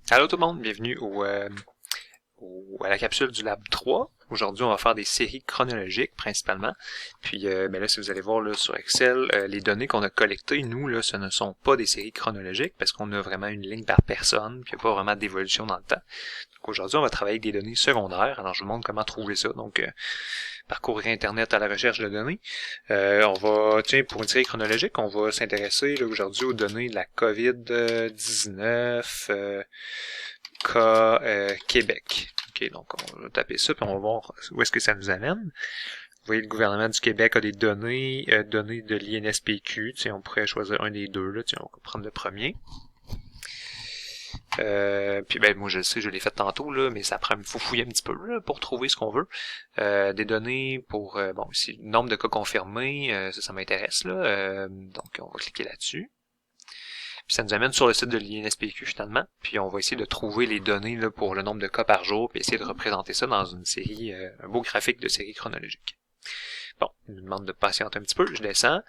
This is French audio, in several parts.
Allô tout le monde, bienvenue à la capsule du Lab 3. Aujourd'hui, on va faire des séries chronologiques principalement. Puis ben là, si vous allez voir là, sur Excel, les données qu'on a collectées, nous, là, ce ne sont pas des séries chronologiques parce qu'on a vraiment une ligne par personne, puis il n'y a pas vraiment d'évolution dans le temps. Donc aujourd'hui, on va travailler avec des données secondaires. Alors, je vous montre comment trouver ça. Donc, parcourir Internet à la recherche de données. Pour une série chronologique, on va s'intéresser aujourd'hui aux données de la COVID-19, cas Québec. OK, donc on va taper ça, puis on va voir où est-ce que ça nous amène. Vous voyez, le gouvernement du Québec a des données, données de l'INSPQ. On pourrait choisir un des deux. Là, on va prendre le premier. Puis ben moi je le sais, je l'ai fait tantôt là, mais ça prend, il faut fouiller un petit peu là, pour trouver ce qu'on veut. Des données pour bon ici le nombre de cas confirmés, ça m'intéresse là. Donc on va cliquer là-dessus. Puis ça nous amène sur le site de l'INSPQ finalement. Puis on va essayer de trouver les données là, pour le nombre de cas par jour, puis essayer de représenter ça dans une série, un beau graphique de série chronologique. Bon, il nous demande de patienter un petit peu, je descends.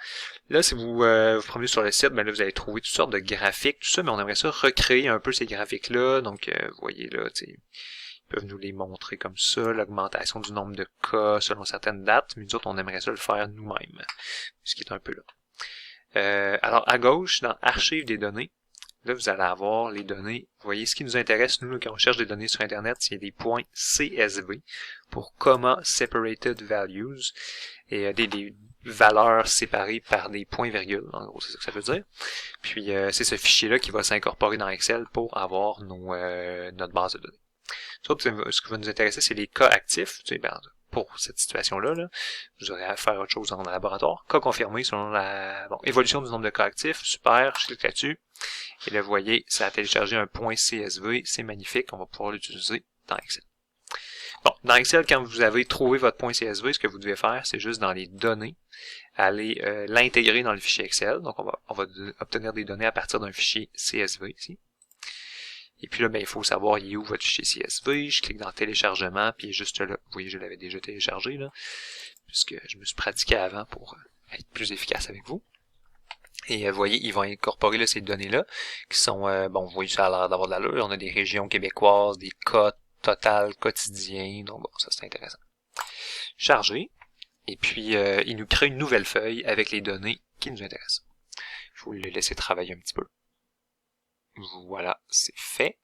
Là, si vous promenez sur le site, ben là, vous allez trouver toutes sortes de graphiques, tout ça, mais on aimerait ça recréer un peu ces graphiques-là. Donc, vous voyez là, ils peuvent nous les montrer comme ça, l'augmentation du nombre de cas selon certaines dates, mais nous autres, on aimerait ça le faire nous-mêmes, ce qui est un peu là. Alors, à gauche, dans Archives des données, là, vous allez avoir les données. Vous voyez, ce qui nous intéresse, nous, quand on cherche des données sur Internet, c'est des points CSV pour Comma Separated Values et des valeurs séparées par des points-virgules. En gros, c'est ça que ça veut dire. Puis, c'est ce fichier-là qui va s'incorporer dans Excel pour avoir notre base de données. Ce qui va nous intéresser, c'est les cas actifs. Pour cette situation-là, là, vous aurez à faire autre chose dans le laboratoire. Cas confirmés selon la évolution du nombre de cas actifs. Super, je clique là-dessus. Et là, vous voyez, ça a téléchargé un point CSV. C'est magnifique. On va pouvoir l'utiliser dans Excel. Bon, dans Excel, quand vous avez trouvé votre point CSV, ce que vous devez faire, c'est juste dans les données, aller l'intégrer dans le fichier Excel. Donc, on va obtenir des données à partir d'un fichier CSV ici. Et puis là, ben, il faut savoir il est où votre fichier CSV. Je clique dans téléchargement, puis il est juste là. Vous voyez, je l'avais déjà téléchargé, là, puisque je me suis pratiqué avant pour être plus efficace avec vous. Et vous voyez, ils vont incorporer là, ces données-là, qui sont, bon, vous voyez, ça a l'air d'avoir de l'allure. On a des régions québécoises, des cas total quotidiens. Donc bon, ça c'est intéressant. Charger. Et puis, il nous crée une nouvelle feuille avec les données qui nous intéressent. Il faut les laisser travailler un petit peu. Voilà, c'est fait.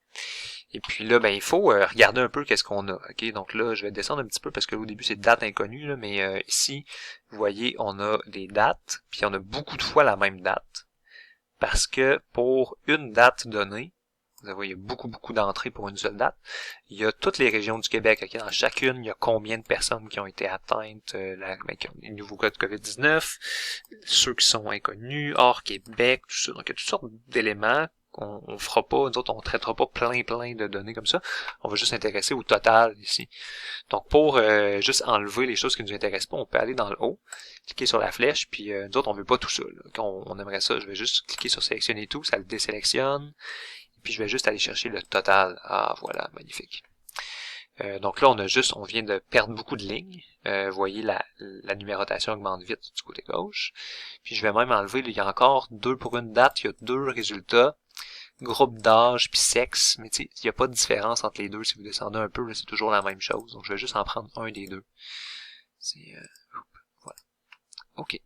Et puis là, ben il faut regarder un peu qu'est-ce qu'on a. Ok, donc là, je vais descendre un petit peu parce qu'au début c'est date inconnue, là, mais ici, vous voyez, on a des dates, puis on a beaucoup de fois la même date. Parce que pour une date donnée, vous voyez, il y a beaucoup d'entrées pour une seule date. Il y a toutes les régions du Québec. Okay? Dans chacune, il y a combien de personnes qui ont été atteintes, qui ont des nouveaux cas de COVID-19, ceux qui sont inconnus, hors Québec, tout ça. Donc, il y a toutes sortes d'éléments qu'on fera pas, nous autres, on traitera pas plein de données comme ça. On va juste s'intéresser au total ici. Donc, pour juste enlever les choses qui nous intéressent pas, on peut aller dans le haut, cliquer sur la flèche, puis nous autres, on veut pas tout ça. Là. On aimerait ça, je vais juste cliquer sur sélectionner tout, ça le désélectionne. Puis je vais juste aller chercher le total. Ah, voilà, magnifique. Donc là, on vient de perdre beaucoup de lignes. Vous voyez, la numérotation augmente vite du côté gauche. Puis je vais même enlever, il y a encore deux pour une date, il y a deux résultats. Groupe d'âge puis sexe, mais il n'y a pas de différence entre les deux. Si vous descendez un peu, c'est toujours la même chose. Donc je vais juste en prendre un des deux. Voilà. OK.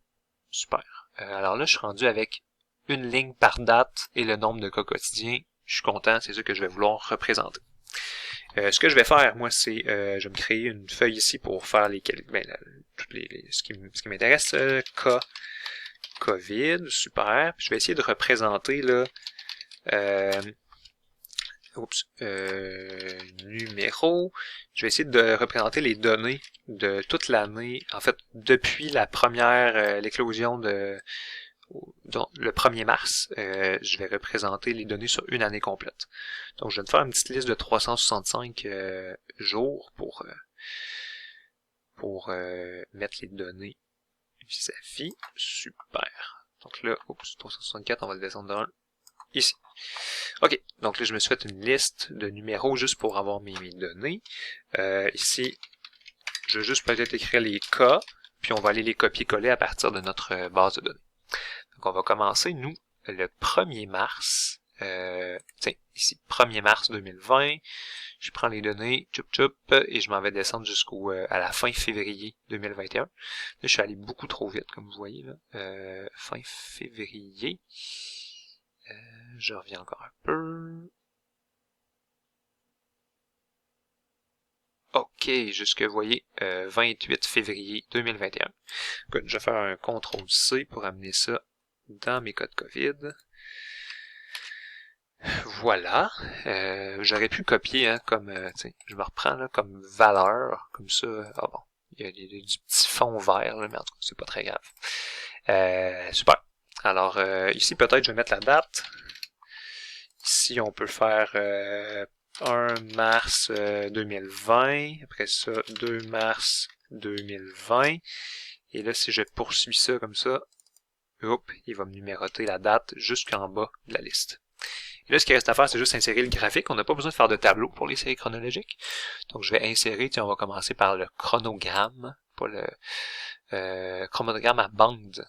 Super. Alors là, je suis rendu avec une ligne par date et le nombre de cas quotidiens. Je suis content, c'est ça que je vais vouloir représenter. Ce que je vais faire, moi, c'est je vais me créer une feuille ici pour faire ce qui m'intéresse. Cas COVID, super. Puis je vais essayer de représenter là numéro. Je vais essayer de représenter les données de toute l'année. En fait, depuis la première l'éclosion le 1er mars, je vais représenter les données sur une année complète. Donc, je vais me faire une petite liste de 365 jours pour mettre les données vis-à-vis. Super. Donc là, 364, on va le descendre dans ici. OK, donc là, je me suis fait une liste de numéros juste pour avoir mes données. Ici, je vais juste peut-être écrire les cas, puis on va aller les copier-coller à partir de notre base de données. Donc, on va commencer, nous, le 1er mars. tiens, ici, 1er mars 2020. Je prends les données, et je m'en vais descendre jusqu'au à la fin février 2021. Là, je suis allé beaucoup trop vite, comme vous voyez, là. Fin février. Je reviens encore un peu. OK, jusque, vous voyez, 28 février 2021. Écoute, je vais faire un CTRL-C pour amener ça dans mes codes COVID. Voilà. J'aurais pu copier, hein, comme, je me reprends là, comme valeur, comme ça. Ah bon, il y a du petit fond vert, là, mais en tout cas, c'est pas très grave. Super. Alors, ici, peut-être, je vais mettre la date. Ici, on peut faire 1 mars 2020. Après ça, 2 mars 2020. Et là, si je poursuis ça comme ça, hop, il va me numéroter la date jusqu'en bas de la liste. Et là, ce qui reste à faire, c'est juste insérer le graphique. On n'a pas besoin de faire de tableau pour les séries chronologiques. Donc, je vais insérer, on va commencer par le chronogramme, pas le chronogramme à bande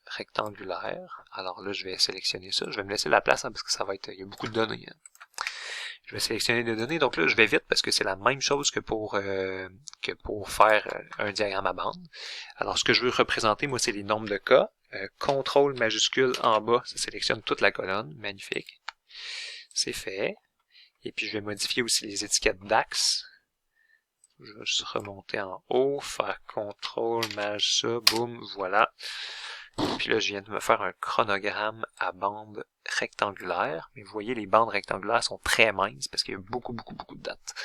rectangulaire. Alors là, je vais sélectionner ça. Je vais me laisser la place, hein, parce que ça va être, il y a beaucoup de données. Hein. Je vais sélectionner des données. Donc là, je vais vite parce que c'est la même chose que pour faire un diagramme à bande. Alors, ce que je veux représenter, moi, c'est les nombres de cas. CTRL majuscule en bas, ça sélectionne toute la colonne. Magnifique. C'est fait. Et puis, je vais modifier aussi les étiquettes d'axe. Je vais juste remonter en haut, faire CTRL, maj ça, boum, voilà. Et puis là, je viens de me faire un chronogramme à bande rectangulaire. Mais vous voyez, les bandes rectangulaires sont très minces parce qu'il y a beaucoup de dates.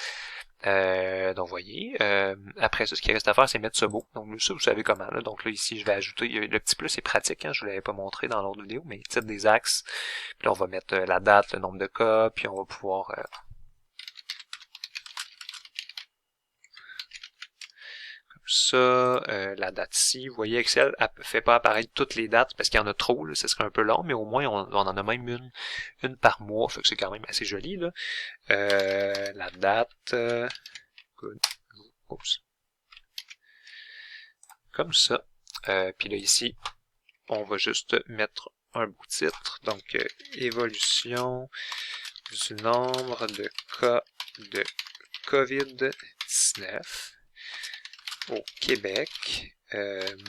Donc, vous voyez, après ça, ce qui reste à faire, c'est mettre ce beau. Donc, ça, vous savez comment. Là. Donc là, ici, je vais ajouter, le petit plus, c'est pratique, hein, je ne vous l'avais pas montré dans l'autre vidéo, mais titre des axes. Puis là, on va mettre la date, le nombre de cas, puis on va pouvoir... ça, la date ici. Vous voyez, Excel ne fait pas apparaître toutes les dates parce qu'il y en a trop, là, ça serait un peu long, mais au moins on en a même une par mois, fait que c'est quand même assez joli. Là. La date, oups. Comme ça. Puis là ici, on va juste mettre un beau titre, donc évolution du nombre de cas de COVID-19 au Québec,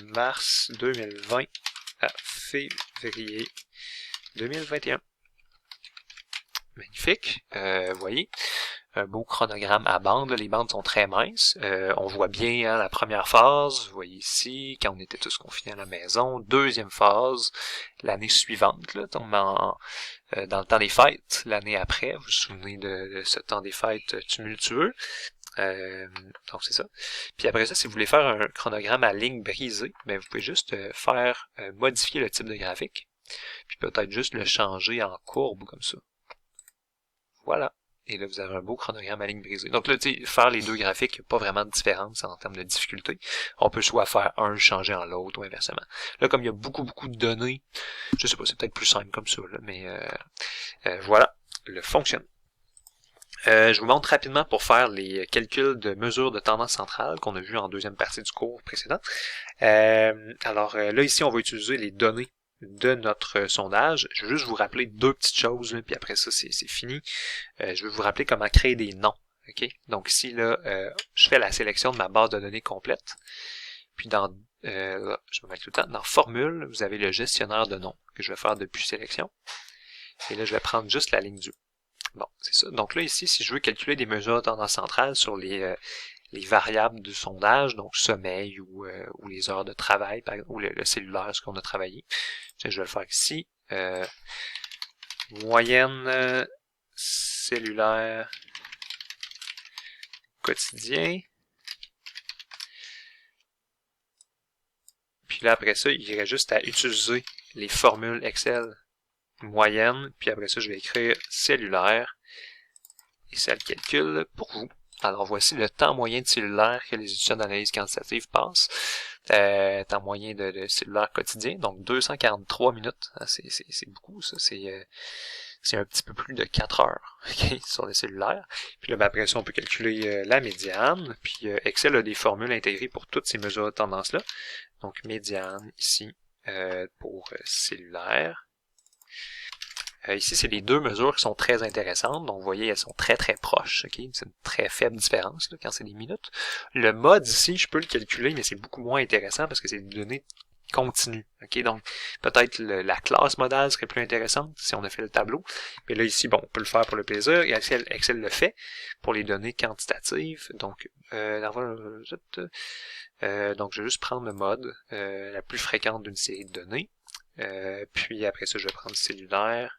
mars 2020 à février 2021. Magnifique. Vous voyez, un beau chronogramme à bande. Les bandes sont très minces. On voit bien hein, la première phase. Vous voyez ici, quand on était tous confinés à la maison. Deuxième phase, l'année suivante, là, dans le temps des fêtes, l'année après. Vous vous souvenez de ce temps des fêtes tumultueux. Donc c'est ça. Puis après ça, si vous voulez faire un chronogramme à ligne brisée, ben vous pouvez juste faire modifier le type de graphique. Puis peut-être juste le changer en courbe comme ça. Voilà. Et là, vous avez un beau chronogramme à ligne brisée. Donc là, tu sais, faire les deux graphiques, il n'y a pas vraiment de différence en termes de difficulté. On peut soit faire un, changer en l'autre, ou inversement. Là, comme il y a beaucoup de données, je sais pas, c'est peut-être plus simple comme ça, là, mais voilà le fonctionnement. Je vous montre rapidement pour faire les calculs de mesure de tendance centrale qu'on a vu en deuxième partie du cours précédent. Alors là, ici, on va utiliser les données de notre sondage. Je vais juste vous rappeler deux petites choses, là, puis après ça, c'est fini. Je vais vous rappeler comment créer des noms. Okay? Donc ici, là, je fais la sélection de ma base de données complète. Puis dans je vais mettre tout le temps, dans Formule, vous avez le gestionnaire de noms que je vais faire depuis sélection. Et là, je vais prendre juste la ligne du. Bon, c'est ça. Donc là, ici, si je veux calculer des mesures de tendance centrale sur les variables du sondage, donc sommeil ou les heures de travail, par exemple, ou le cellulaire, ce qu'on a travaillé, je vais le faire ici. Moyenne cellulaire quotidien. Puis là, après ça, il irait juste à utiliser les formules Excel moyenne, puis après ça, je vais écrire cellulaire, et ça le calcule pour vous. Alors, voici le temps moyen de cellulaire que les étudiants d'analyse quantitative passent. Temps moyen de cellulaire quotidien, donc 243 minutes. C'est beaucoup, ça. C'est un petit peu plus de 4 heures okay, sur les cellulaires. Puis là, ben, après ça, on peut calculer la médiane. Puis Excel a des formules intégrées pour toutes ces mesures de tendance-là. Donc, médiane, ici, pour cellulaire. Ici, c'est les deux mesures qui sont très intéressantes. Donc, vous voyez, elles sont très très proches. Okay? C'est une très faible différence là, quand c'est des minutes. Le mode ici, je peux le calculer, mais c'est beaucoup moins intéressant parce que c'est des données continues. Okay? Donc, peut-être la classe modale serait plus intéressante si on a fait le tableau. Mais là, ici, bon, on peut le faire pour le plaisir. Et Excel le fait pour les données quantitatives. Donc, donc, je vais juste prendre le mode la plus fréquente d'une série de données. Puis après ça, je vais prendre cellulaire.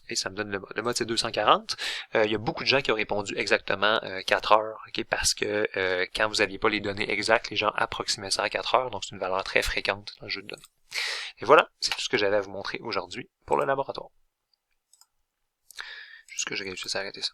Et ça me donne le mode. Le mode, c'est 240. Il y a beaucoup de gens qui ont répondu exactement 4 heures, okay, parce que quand vous n'aviez pas les données exactes, les gens approximaient ça à 4 heures, donc c'est une valeur très fréquente dans le jeu de données. Et voilà, c'est tout ce que j'avais à vous montrer aujourd'hui pour le laboratoire. Juste que j'ai réussi à arrêter ça.